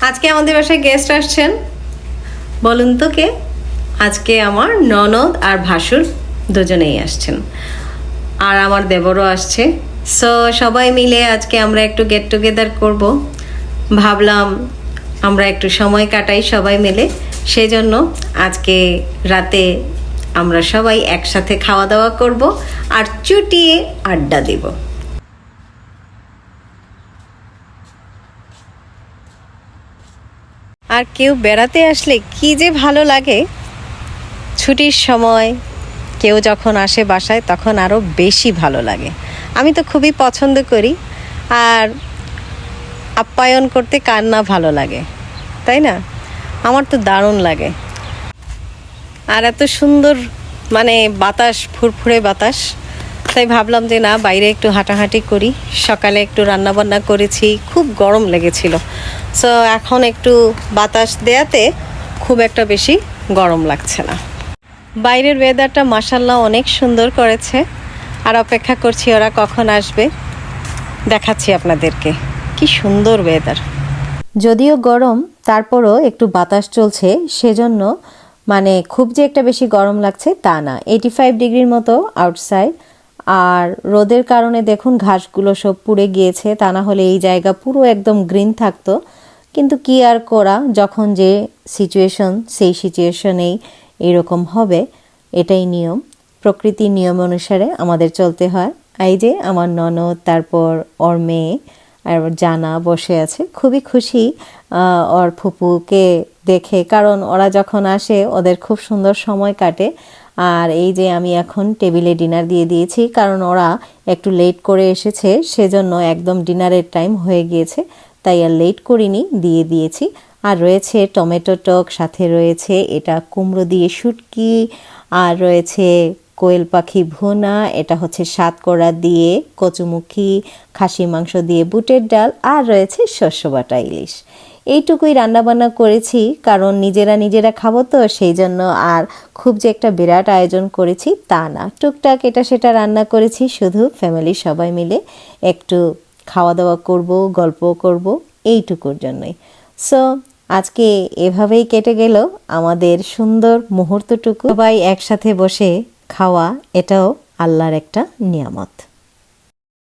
আজকে আমাদের বাসায় গেস্ট আসছেন। বলুন তো কে? আজকে আমার ননদ আর ভাসুর দুজনেই আসছেন, আর আমার দেবরও আসছে। সো সবাই মিলে আজকে আমরা একটু গেট টুগেদার করব। ভাবলাম আমরা একটু সময় কাটাই সবাই মিলে, সেজন্য আজকে রাতে আমরা সবাই একসাথে খাওয়া দাওয়া করব আর চুটিয়ে আড্ডা দেব। আর কেউ বেড়াতে আসলে কি যে ভালো লাগে। ছুটির সময় কেউ যখন আসে বাসায় তখন আরও বেশি ভালো লাগে। আমি তো খুবই পছন্দ করি, আর আপ্যায়ন করতে কার না ভালো লাগে, তাই না? আমার তো দারুণ লাগে। আর এত সুন্দর বাতাস, ফুরফুরে বাতাস, তাই ভাবলাম যে না, বাইরে একটু হাঁটাহাঁটি করি। সকালে একটু রান্নাবান্না করেছি, খুব গরম লেগেছিল। সো এখন একটু বাতাস দেয়াতে খুব একটা বেশি গরম লাগছে না। বাইরের ওয়েদারটা মাশাআল্লাহ অনেক সুন্দর করেছে, আর অপেক্ষা করছি ওরা কখন আসবে। দেখাচ্ছি আপনাদেরকে কি সুন্দর ওয়েদার। যদিও গরম, তারপরও একটু বাতাস চলছে, সেজন্য খুব যে একটা বেশি গরম লাগছে তা না। 85 ডিগ্রির মতো আউটসাইড। আর রোদের কারণে দেখুন ঘাসগুলো সব পুড়ে গিয়েছে, তা না হলে এই জায়গা পুরো একদম গ্রিন থাকতো। কিন্তু কি আর করা, যখন যে সিচুয়েশন সেই সিচুয়েশনেই এরকম হবে, এটাই নিয়ম। প্রকৃতির নিয়ম অনুসারে আমাদের চলতে হয়। এই যে আমার ননদ, তারপর ওর মেয়ে আর জানা বসে আছে, খুবই খুশি ওর ফুপুকে দেখে, কারণ ওরা যখন আসে ওদের খুব সুন্দর সময় কাটে। আর এই যে আমি এখন টেবিলে ডিনার দিয়ে দিয়েছি, কারণ ওরা একটু লেট করে এসেছে, সেজন্য একদম ডিনারের টাইম হয়ে গিয়েছে, তাই আর লেট করিনি, দিয়ে দিয়েছি। আর রয়েছে টমেটো টক, সাথে রয়েছে এটা কুমড়ো দিয়ে শুটকি, আর রয়েছে কোয়েল পাখি ভুনা, এটা হচ্ছে সাতকরা দিয়ে কচুমুখী, খাসি মাংস দিয়ে বুটের ডাল, আর রয়েছে শস্য বাটা ইলিশ। এইটুকুই রান্নাবান্না করেছি, কারণ নিজেরা খাবো তো, সেই জন্য আর খুব যে একটা বিরাট আয়োজন করেছি তা না। টুকটাক এটা সেটা রান্না করেছি, শুধু ফ্যামিলি সবাই মিলে একটু খাওয়া দাওয়া করব, গল্প করব, এইটুকুর জন্যই। সো আজকে এভাবেই কেটে গেল আমাদের সুন্দর মুহূর্তটুকু। সবাই একসাথে বসে খাওয়া, এটাও আল্লাহর একটা নিয়ামত।